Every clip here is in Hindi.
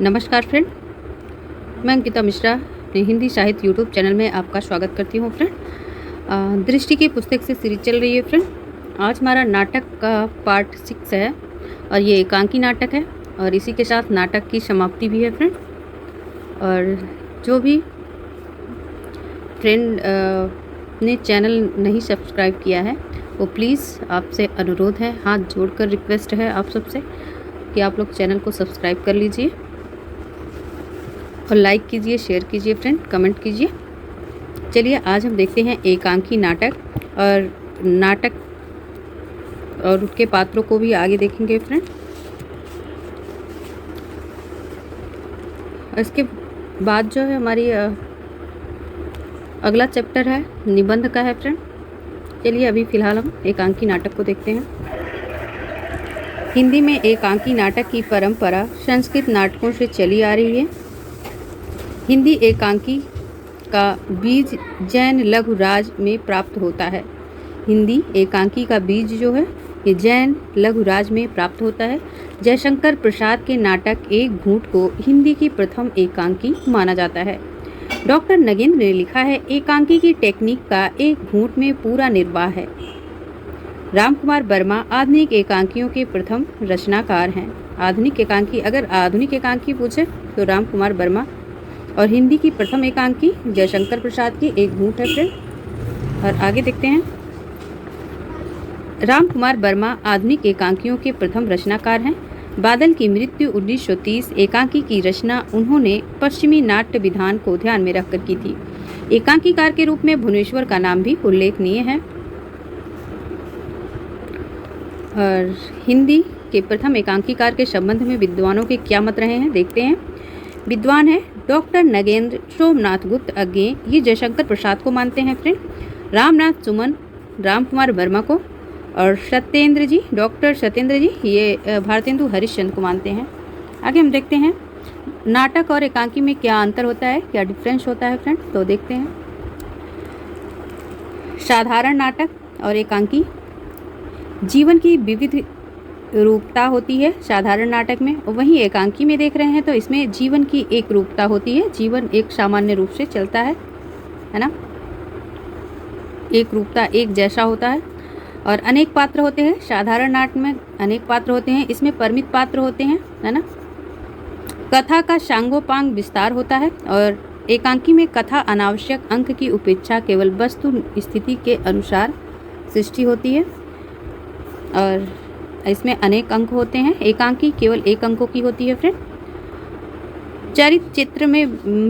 नमस्कार फ्रेंड, मैं अंकिता मिश्रा अपने हिंदी साहित्य यूट्यूब चैनल में आपका स्वागत करती हूँ। फ्रेंड, दृष्टि की पुस्तक से सीरीज चल रही है। फ्रेंड, आज हमारा नाटक का पार्ट 6 है और ये एकांकी नाटक है और इसी के साथ नाटक की समाप्ति भी है। फ्रेंड, और जो भी फ्रेंड ने चैनल नहीं सब्सक्राइब किया है वो प्लीज़ आपसे अनुरोध है, हाथ जोड़कर रिक्वेस्ट है आप सबसे कि आप लोग चैनल को सब्सक्राइब कर लीजिए और लाइक कीजिए, शेयर कीजिए, फ्रेंड कमेंट कीजिए। चलिए आज हम देखते हैं एकांकी नाटक और उसके पात्रों को भी आगे देखेंगे। फ्रेंड, इसके बाद जो है हमारी अगला चैप्टर है निबंध का है। फ्रेंड, चलिए अभी फ़िलहाल हम एकांकी नाटक को देखते हैं। हिंदी में एकांकी नाटक की परंपरा संस्कृत नाटकों से चली आ रही है। हिंदी एकांकी का बीज जैन लघु राज में प्राप्त होता है। हिंदी एकांकी का बीज जो है ये जैन लघु राज में प्राप्त होता है। जयशंकर प्रसाद के नाटक एक घूंट को हिंदी की प्रथम एकांकी माना जाता है। डॉक्टर नगेंद्र ने लिखा है, एकांकी की टेक्निक का एक घूंट में पूरा निर्वाह है। रामकुमार वर्मा आधुनिक एकांकियों के प्रथम रचनाकार हैं। आधुनिक एकांकी, अगर आधुनिक एकांकी पूछे तो रामकुमार वर्मा, और हिंदी की प्रथम एकांकी जयशंकर प्रसाद की एक घूंट है। फ्रेंड, और आगे देखते हैं। रामकुमार वर्मा आधुनिक एकांकियों के प्रथम रचनाकार हैं। बादल की मृत्यु 1930 एकांकी की रचना उन्होंने पश्चिमी नाट्य विधान को ध्यान में रखकर की थी। एकांकीकार के रूप में भुवनेश्वर का नाम भी उल्लेखनीय है। और हिंदी के प्रथम एकांकीकार के संबंध में विद्वानों के क्या मत रहे हैं देखते हैं। विद्वान है डॉक्टर नगेंद्र सोमनाथ गुप्त अज्ञे, ये जयशंकर प्रसाद को मानते हैं। फ्रेंड, रामनाथ सुमन रामकुमार वर्मा को, और सत्येंद्र जी, डॉक्टर सत्येंद्र जी ये भारतेंदु हरिश्चंद्र को मानते हैं। आगे हम देखते हैं नाटक और एकांकी में क्या अंतर होता है, क्या डिफरेंस होता है। फ्रेंड, तो देखते हैं। साधारण नाटक और एकांकी, जीवन की विविध रूपता होती है साधारण नाटक में, वहीं एकांकी में देख रहे हैं तो इसमें जीवन की एक रूपता होती है। जीवन एक सामान्य रूप से चलता है ना, एक रूपता एक जैसा होता है। और अनेक पात्र होते हैं साधारण नाटक में, अनेक पात्र होते हैं, इसमें परिमित पात्र होते हैं, है ना। कथा का सांगोपांग विस्तार होता है और एकांकी में कथा अनावश्यक अंक की उपेक्षा केवल वस्तु स्थिति के अनुसार सृष्टि होती है। और इसमें अनेक अंक होते हैं, एकांकी केवल एक अंकों की होती है। फ्रेंड, चरित्र चित्र में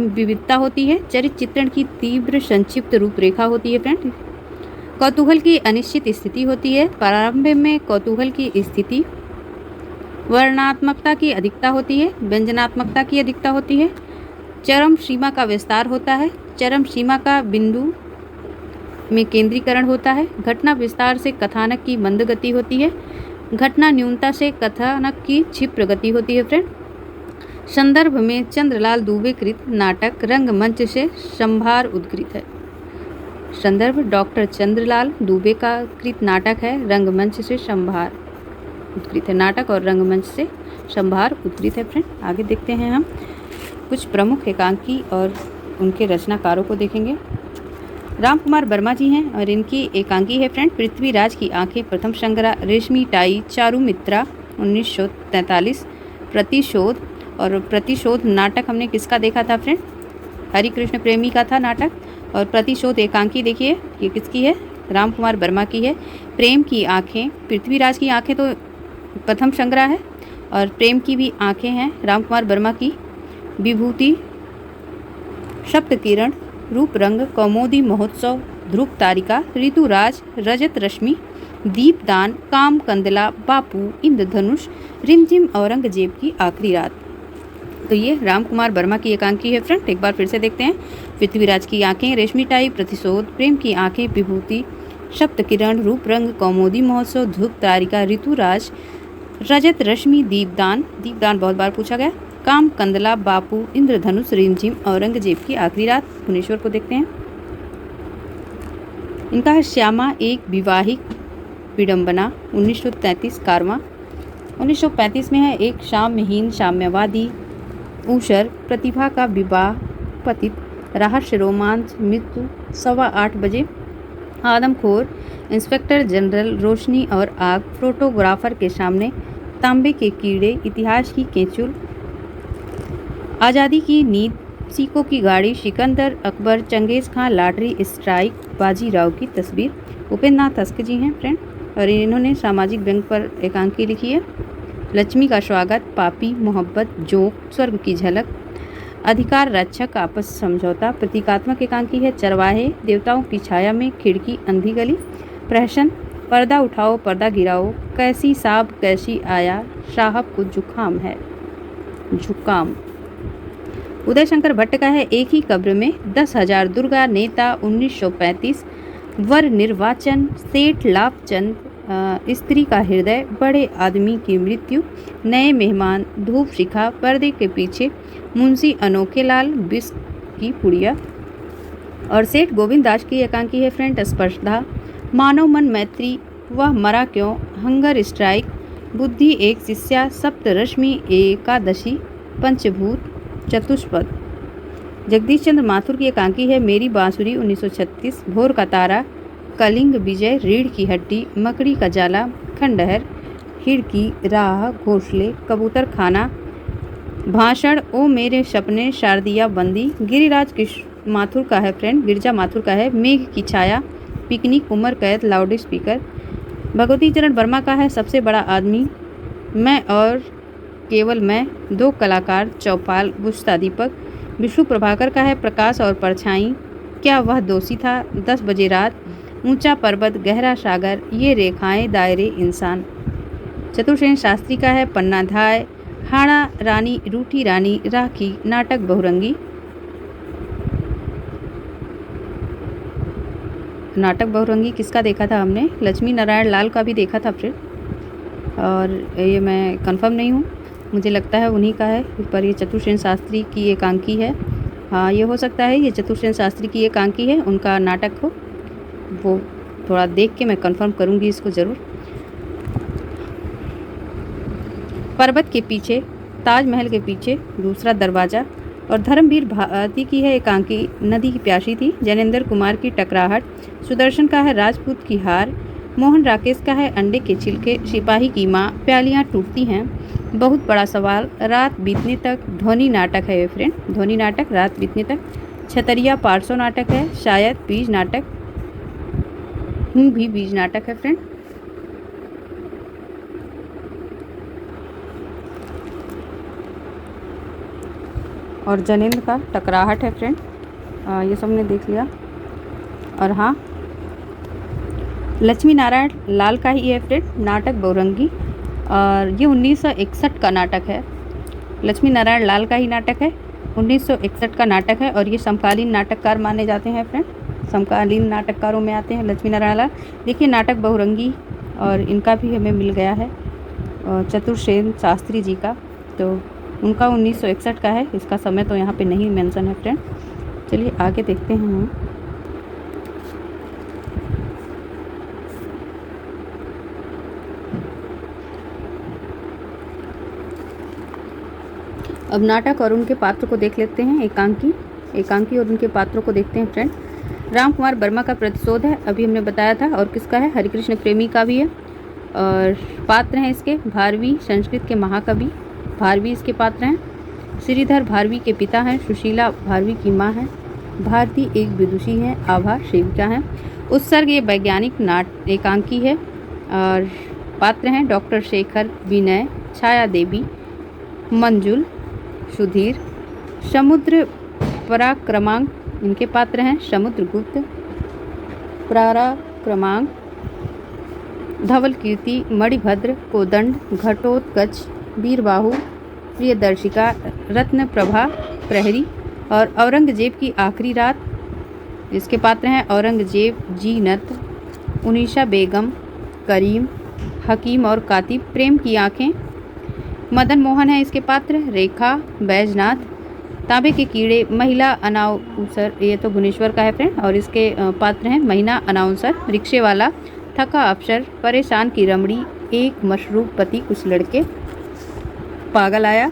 विविधता होती है। चरित्र चित्रण की तीव्र संक्षिप्त रूपरेखा होती है। फ्रेंड, कौतूहल की अनिश्चित स्थिति होती है। प्रारंभ में कौतूहल की स्थिति, वर्णनात्मकता की अधिकता होती है, व्यंजनात्मकता की अधिकता होती है। चरम सीमा का विस्तार होता है। चरम सीमा का बिंदु में केंद्रीकरण होता है। घटना विस्तार से कथानक की मंद गति होती है। घटना न्यूनता से कथानक की क्षिप्र गति होती है। फ्रेंड, संदर्भ में चंद्रलाल दुबे कृत नाटक रंगमंच से संभार उद्धृत है। संदर्भ डॉक्टर चंद्रलाल दुबे का कृत नाटक है, रंगमंच से संभार उद्धृत है। नाटक और रंगमंच से संभार उद्धृत है। फ्रेंड, आगे देखते हैं हम कुछ प्रमुख एकांकी और उनके रचनाकारों को देखेंगे। रामकुमार वर्मा जी हैं और इनकी एकांकी है। फ्रेंड, पृथ्वीराज की आंखें प्रथम संग्रह, रेशमी टाई, चारुमित्रा 1943, प्रतिशोध। और प्रतिशोध नाटक हमने किसका देखा था। फ्रेंड, हरिकृष्ण प्रेमी का था नाटक। और प्रतिशोध एकांकी देखिए ये किसकी है, रामकुमार वर्मा की है। प्रेम की आंखें, पृथ्वीराज की आंखें तो प्रथम संग्रह है और प्रेम की भी आंखें हैं रामकुमार वर्मा की। विभूति, सप्तकिरण, रूप रंग, कौमुदी महोत्सव, ध्रुव तारिका, ऋतुराज, रजत रश्मि, दीपदान, काम कंदला, बापू, इंद्रधनुष, रिमझिम, औरंगजेब की आखिरी रात। तो ये रामकुमार वर्मा की एकांकी है। फ्रेंड, एक बार फिर से देखते हैं। पृथ्वीराज की आंखें, रेशमी टाई, प्रतिशोध, प्रेम की आंखें, विभूति, सप्तकिरण, रूप रंग, कौमुदी महोत्सव, ध्रुव तारिका, ऋतुराज, रजत रश्मि, दीपदान, दीपदान बहुत बार पूछा गया, काम कंदला, बापू, इंद्रधनुष, रिमझिम, औरंगजेब की आखिरी रात। भुवनेश्वर को देखते हैं। इनका है श्यामा एक विवाहिक विडंबना 1933, कारवां 1935 में है। एक साम्यहीन साम्यवादी ऊषर, प्रतिभा का विवाह, पतित, रहस्य रोमांच, मृत्यु, 8:15 बजे, आदमखोर, इंस्पेक्टर जनरल, रोशनी और आग, फोटोग्राफर के सामने, तांबे के कीड़े, इतिहास की केंचुल, आज़ादी की नींद, सिक्कों की गाड़ी, सिकंदर, अकबर, चंगेज खां, लॉटरी, स्ट्राइक, बाजीराव की तस्वीर। उपेंद्र नाथ हस्क जी हैं फ्रेंड, और इन्होंने सामाजिक व्यंग्य पर एकांकी लिखी है। लक्ष्मी का स्वागत, पापी, मोहब्बत, जोक, स्वर्ग की झलक, अधिकार रक्षक, आपस समझौता, प्रतीकात्मक एकांकी है। चरवाहे, देवताओं की छाया में, खिड़की, अंधी गली, प्रहसन, पर्दा उठाओ पर्दा गिराओ, कैसी साहब कैसी आया, साहब को जुकाम है, जुकाम। उदय शंकर भट्ट का है एक ही कब्र में 10,000 दुर्गा, नेता 1935, वर निर्वाचन, सेठ लाभचंद, स्त्री का हृदय, बड़े आदमी की मृत्यु, नए मेहमान, धूप शिखा, पर्दे के पीछे, मुंशी अनोखे लाल, बिस्क की पुड़िया। और सेठ गोविंद दास की एकांकी है फ्रेंड स्पर्धा, मानव मन मैत्री, वह मरा क्यों, हंगर स्ट्राइक, बुद्धि एक शिष्या, सप्तरश्मि एकादशी, पंचभूत, चतुष्पद। जगदीश चंद्र माथुर की एकांकी है मेरी बांसुरी 1936, भोर का तारा, कलिंग विजय, रीढ़ की हड्डी, मकड़ी का जाला, खंडहर, खिड़की, राह, घोंसले, कबूतर खाना, भाषण, ओ मेरे सपने, शारदिया बंदी। गिरिराज माथुर का है फ्रेंड, गिरजा माथुर का है मेघ की छाया, पिकनिक, उमर कैद, लाउड स्पीकर। भगवती चरण वर्मा का है सबसे बड़ा आदमी, मैं और केवल मैं, दो कलाकार, चौपाल, बुझता दीपक। विष्णु प्रभाकर का है प्रकाश और परछाई, क्या वह दोषी था, 10 बजे रात, ऊंचा पर्वत, गहरा सागर, ये रेखाएं, दायरे, इंसान। चतुर्सेन शास्त्री का है पन्नाधाय, हाड़ा रानी, रूठी रानी, राखी, नाटक बहुरंगी। नाटक बहुरंगी किसका देखा था हमने, लक्ष्मी नारायण लाल का भी देखा था फिर, और ये मैं कंफर्म नहीं हूँ, मुझे लगता है उन्हीं का है, पर ये चतुर्सेन शास्त्री की एकांकी है। हाँ, ये हो सकता है ये चतुर्सेन शास्त्री की एकांकी है, उनका नाटक हो, वो थोड़ा देख के मैं कंफर्म करूँगी इसको ज़रूर। पर्वत के पीछे, ताजमहल के पीछे, दूसरा दरवाज़ा। और धर्मवीर भारती की है एकांकी, नदी की प्यासी थी। जैनेंद्र कुमार की टकराहट, सुदर्शन का है राजपूत की हार, मोहन राकेश का है अंडे के छिलके, सिपाही की माँ, प्यालियाँ टूटती हैं, बहुत बड़ा सवाल, रात बीतने तक, ध्वनि नाटक है ये फ्रेंड, ध्वनि नाटक, रात बीतने तक। छतरिया पार्सो नाटक है, शायद बीज नाटक, हूँ भी बीज नाटक है फ्रेंड। और जैनेंद्र का टकराहट है फ्रेंड, ये सब ने देख लिया। और हाँ, लक्ष्मी नारायण लाल का ही है फ्रेंड नाटक बहुरंगी, और ये 1961 का नाटक है। लक्ष्मी नारायण लाल का ही नाटक है, 1961 का नाटक है, और ये समकालीन नाटककार माने जाते हैं फ्रेंड, समकालीन नाटककारों में आते हैं लक्ष्मी नारायण लाल। देखिए नाटक बहुरंगी, और इनका भी हमें मिल गया है चतुर्सेन शास्त्री जी का, तो उनका 1961 का है, इसका समय तो यहाँ पे नहीं मेंशन है फ्रेंड। चलिए आगे देखते हैं हम। अब नाटक और उनके पात्र को देख लेते हैं। एकांकी और उनके पात्रों को देखते हैं फ्रेंड। राम कुमार वर्मा का प्रतिशोध है, अभी हमने बताया था, और किसका है, हरिकृष्ण प्रेमी का भी है। और पात्र हैं इसके भारवी, संस्कृत के महाकवि भारवी इसके पात्र हैं। श्रीधर भारवी के पिता हैं, सुशीला भारवी की माँ है, भारती एक विदुषी हैं, आभा सेविका हैं। उत्सर्ग ये वैज्ञानिक एकांकी है, और पात्र हैं डॉक्टर शेखर, विनय, छाया देवी, मंजुल, सुधीर। समुद्र पराक्रमांक इनके पात्र हैं, समुद्रगुप्त, पराक्रमांक, धवल कीर्ति, मणिभद्र, कोदंड, घटोत्कच, वीरबाहु, प्रियदर्शिका, रत्न प्रभा, प्रहरी। और औरंगजेब की आखिरी रात इसके पात्र हैं औरंगजेब, जीनत, उनीशा बेगम, करीम, हकीम और कातिब। प्रेम की आंखें मदन मोहन है इसके पात्र, रेखा, बैजनाथ, तांबे के कीड़े, महिला अनाउंसर, ये तो भुवनेश्वर का है फ्रेंड, और इसके पात्र हैं महिला अनाउंसर, रिक्शे वाला, थका अफसर, परेशान की रमणी, एक मशरूब पति, कुछ लड़के, पागल आया,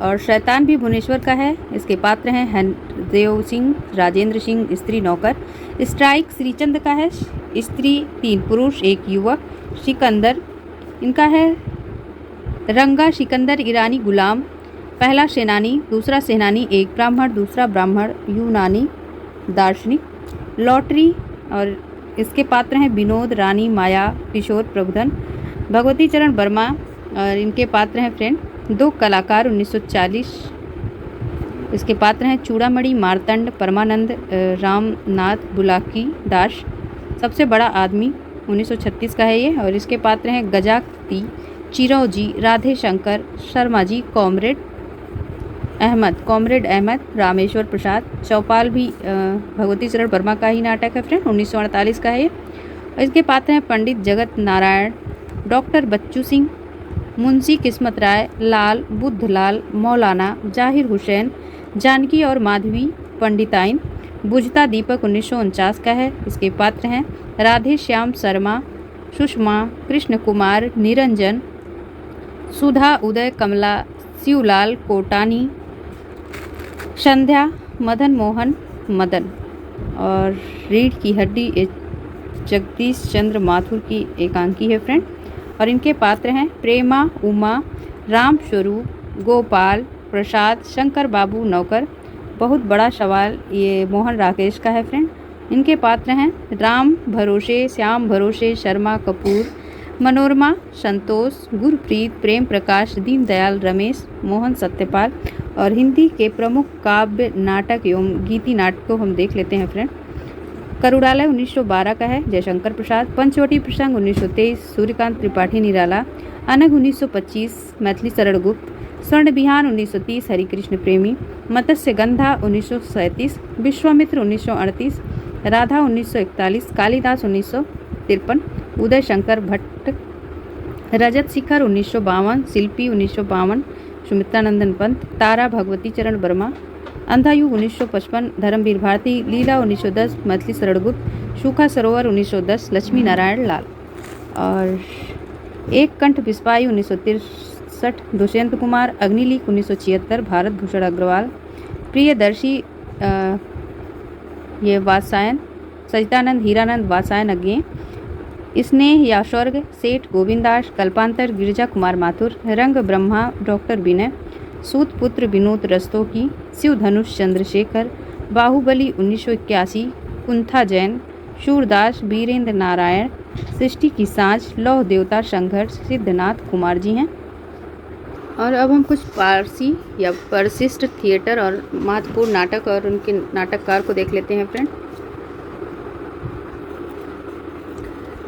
और शैतान भी भुवनेश्वर का है। इसके पात्र हैं हरदेव सिंह, राजेंद्र सिंह स्त्री नौकर। स्ट्राइक श्रीचंद का है, स्त्री 3 पुरुष 1 युवक। सिकंदर इनका है रंगा सिकंदर ईरानी गुलाम, पहला सेनानी, दूसरा सेनानी 1 ब्राह्मण, दूसरा ब्राह्मण यूनानी दार्शनिक। लॉटरी और इसके पात्र हैं विनोद, रानी, माया, किशोर, प्रबोधन। भगवती चरण वर्मा और इनके पात्र हैं फ्रेंड 2 कलाकार 1940। इसके पात्र हैं चूड़ामणि, मार्तंड, परमानंद, रामनाथ बुलाकी दास। सबसे बड़ा आदमी 1936 का है ये। और इसके पात्र हैं गजाक्ति, चिरौजी, राधे शंकर, शर्मा जी, कॉमरेड अहमद, रामेश्वर प्रसाद। चौपाल भी भगवती चरण वर्मा का ही नाटक है फ्रेंड, 1948 का है ये। और इसके पात्र हैं पंडित जगत नारायण, डॉक्टर बच्चू सिंह, मुंशी किस्मत राय, लाल, बुद्धलाल, मौलाना, जाहिर हुसैन, जानकी और माधवी पंडिताइन। बुझता दीपक 1949 का है। इसके पात्र हैं राधे श्याम शर्मा, सुषमा, कृष्ण कुमार, निरंजन, सुधा, उदय, कमला, शिवलाल कोटानी, संध्या, मदन मोहन, मदन। और रीढ़ की हड्डी जगदीश चंद्र माथुर की एकांकी है फ्रेंड। और इनके पात्र हैं प्रेमा, उमा, राम स्वरूप, गोपाल प्रसाद, शंकर बाबू नौकर। बहुत बड़ा सवाल ये मोहन राकेश का है फ्रेंड। इनके पात्र हैं राम भरोसे, श्याम भरोसे, शर्मा कपूर, मनोरमा, संतोष, गुरप्रीत, प्रेम प्रकाश, दीनदयाल, रमेश, मोहन सत्यपाल। और हिंदी के प्रमुख काव्य नाटक एवं गीति नाटक को हम देख लेते हैं फ्रेंड। करुड़ालय 1912 का है, जयशंकर प्रसाद। पंचवटी प्रसंग 1923, सूर्यकांत त्रिपाठी निराला। अनग 1925, मैथिली शरण गुप्त। स्वर्ण बिहान 1930, हरिकृष्ण प्रेमी। मत्स्य गंधा 1937, विश्वामित्र 1938, राधा 1941, कालिदास 1953, उदय शंकर भट्ट। रजत शिखर 1952, शिल्पी 1952, सुमित्रानंदन पंत। तारा भगवती चरण वर्मा। अंधायुग 1955, धर्मवीर भारती। लीला 1910, मैथिली शरण गुप्त। सूखा सरोवर 1910, लक्ष्मी नारायण लाल। और एक कंठ बिस्पाई 1963, दुष्यंत कुमार। अग्निलीक 1976, भारत भूषण अग्रवाल। प्रियदर्शी ये वात्सायन, सचिदानंद हीरानंद वात्सायन अज्ञे। स्नेह या स्वर्ग, सेठ गोविंदास। कल्पांतर, गिरिजा कुमार माथुर। रंग ब्रह्मा, डॉक्टर विनय। सूत पुत्र, विनोद रस्तोगी। शिव धनुष, चंद्रशेखर। बाहुबली 1981, कुंथा जैन। सूरदास, वीरेंद्र नारायण। सृष्टि की सांझ, लौह देवता संघर्ष, सिद्धनाथ कुमार जी हैं। और अब हम कुछ पारसी या परिशिष्ट थिएटर और महत्वपूर्ण नाटक और उनके नाटककार को देख लेते हैं फ्रेंड।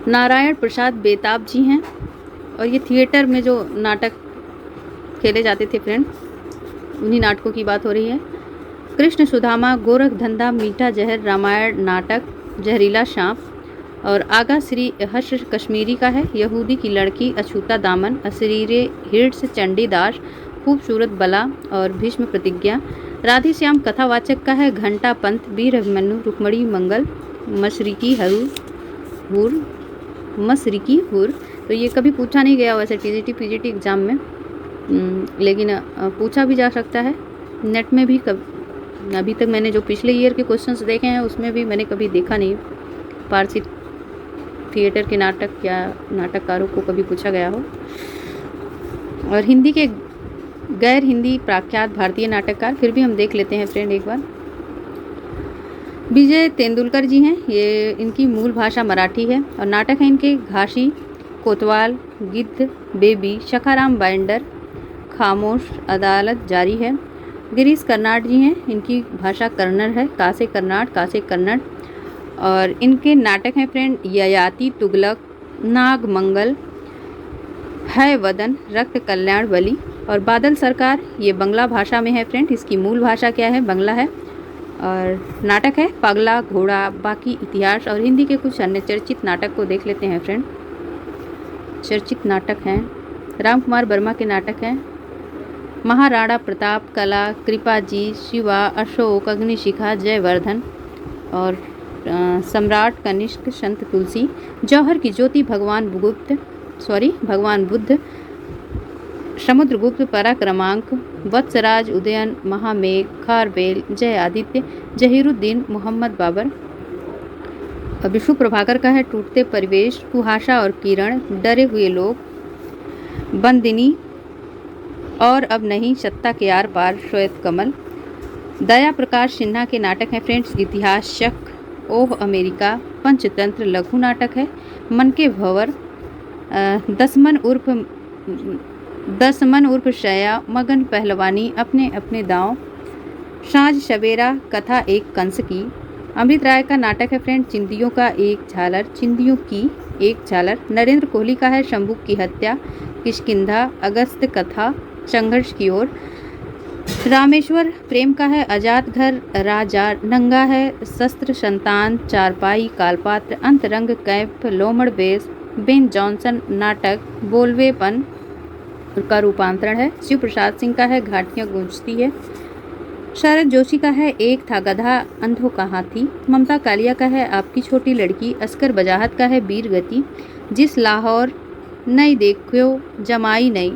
नारायण प्रसाद बेताब जी हैं। और ये थिएटर में जो नाटक खेले जाते थे फ्रेंड, उन्हीं नाटकों की बात हो रही है। कृष्ण सुदामा, गोरख धंधा, मीठा जहर, रामायण नाटक, जहरीला सांप। और आगा श्री हर्ष कश्मीरी का है, यहूदी की लड़की, अछूता दामन, अशरीरे हिरड्स, चंडीदास, खूबसूरत बला और भीष्म प्रतिज्ञा। राधे श्याम कथावाचक का है, घंटा पंथ, वीर अभिमन्यु, रुक्मणी मंगल, मशरिकी हुर। तो ये कभी पूछा नहीं गया वैसे टीजीटी पीजीटी एग्ज़ाम में, लेकिन पूछा भी जा सकता है नेट में भी। अभी तक मैंने जो पिछले ईयर के क्वेश्चंस देखे हैं उसमें भी मैंने कभी देखा नहीं पारसी थिएटर के नाटक या नाटककारों को कभी पूछा गया हो। और हिंदी के गैर हिंदी प्रख्यात भारतीय नाटककार फिर भी हम देख लेते हैं फ्रेंड एक बार। विजय तेंदुलकर जी हैं, ये इनकी मूल भाषा मराठी है। और नाटक है इनके घासी, कोतवाल, गिद्ध, बेबी, शखाराम बाइंडर, खामोश, अदालत जारी है। गिरीश कर्नाड जी हैं, इनकी भाषा कन्नड़ है, कासे कन्नड़। और इनके नाटक हैं फ्रेंड ययाति, तुगलक, नाग मंगल, है वदन, रक्त कल्याण बलि। और बादल सरकार ये बंगला भाषा में है फ्रेंड, इसकी मूल भाषा क्या है, बंगला है। और नाटक है पगला, घोड़ा, बाकी इतिहास। और हिंदी के कुछ अन्य चर्चित नाटक को देख लेते हैं फ्रेंड। चर्चित नाटक हैं, राम कुमार वर्मा के नाटक हैं महाराणा प्रताप, कला, कृपा जी, शिवा, अशोक, अग्निशिखा, जयवर्धन। और सम्राट कनिष्क, संत तुलसी, जौहर की ज्योति, भगवान बुद्ध, समुद्रगुप्त, पराक्रमांक, वत्सराज, उदयन, महामेघ, खारवेल, जय आदित्य, जहीरुद्दीन, मोहम्मद बाबर। विष्णु प्रभाकर का है टूटते परिवेश, कुहासा और किरण, डरे हुए लोग, बंदिनी, और अब नहीं, सत्ता के आर पार, श्वेत कमल। दया प्रकाश सिन्हा के नाटक हैं फ्रेंड्स इतिहास, शक, ओह अमेरिका, पंचतंत्र लघु नाटक है, मन के भंवर, दसमन उर्फ शया, मगन पहलवानी, अपने अपने दांव, साँझ सवेरा, कथा एक कंस की। अमृत राय का नाटक है फ्रेंड चिंदियों का एक झालर, चिंदियों की एक झालर। नरेंद्र कोहली का है शंभू की हत्या, किष्किंधा, अगस्त कथा, संघर्ष की ओर। रामेश्वर प्रेम का है आजाद घर, राजा, नंगा है, शस्त्र, संतान, चारपाई, कालपात्र, अंतरंग, कैंप, लोमड़ बेस। बेन जॉनसन नाटक बोलवेपन का रूपांतरण है। शिव प्रसाद सिंह का है घाटियाँ गूंजती है। शरद जोशी का है एक था गधा, अंधों का हाथी। ममता कालिया का है आपकी छोटी लड़की। अस्कर बजाहत का है वीर गति, जिस लाहौर नहीं देखियो जमाई नहीं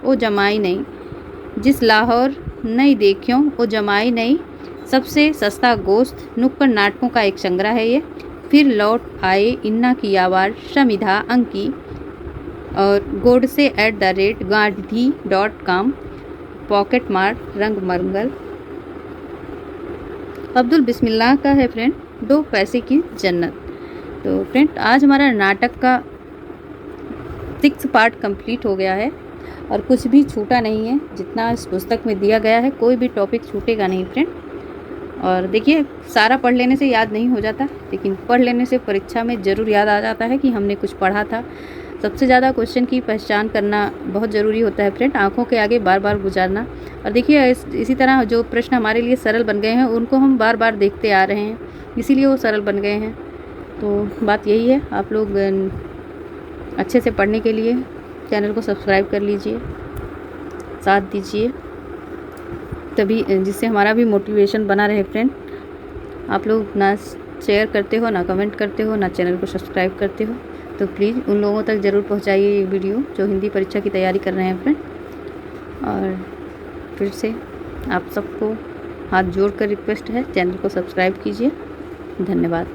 ओ जमाई नहीं, जिस लाहौर नहीं देखियो ओ जमाई नहीं। सबसे सस्ता गोश्त नुक्कड़ नाटकों का एक संग्रह है ये। फिर लौट आए, इन्ना की आवाज़, शमिधा, अंकी और godse@gaandhi.com, पॉकेट मार, रंग मरंगल। अब्दुल बिस्मिल्लाह का है फ्रेंड 2 पैसे की जन्नत। तो फ्रेंड आज हमारा नाटक का 6 पार्ट कंप्लीट हो गया है और कुछ भी छूटा नहीं है। जितना इस पुस्तक में दिया गया है कोई भी टॉपिक छूटेगा नहीं फ्रेंड। और देखिए सारा पढ़ लेने से याद नहीं हो जाता, लेकिन पढ़ लेने से परीक्षा में ज़रूर याद आ जाता है कि हमने कुछ पढ़ा था। सबसे ज़्यादा क्वेश्चन की पहचान करना बहुत ज़रूरी होता है फ्रेंड, आंखों के आगे बार बार गुजारना। और देखिए इसी तरह जो प्रश्न हमारे लिए सरल बन गए हैं उनको हम बार बार देखते आ रहे हैं, इसीलिए वो सरल बन गए हैं। तो बात यही है, आप लोग अच्छे से पढ़ने के लिए चैनल को सब्सक्राइब कर लीजिए, साथ दीजिए, तभी जिससे हमारा भी मोटिवेशन बना रहे फ्रेंड। आप लोग ना शेयर करते हो, ना कमेंट करते हो, ना चैनल को सब्सक्राइब करते हो, तो प्लीज़ उन लोगों तक ज़रूर पहुंचाइए ये वीडियो जो हिंदी परीक्षा की तैयारी कर रहे हैं फ्रेंड। और फिर से आप सबको हाथ जोड़कर रिक्वेस्ट है, चैनल को सब्सक्राइब कीजिए। धन्यवाद।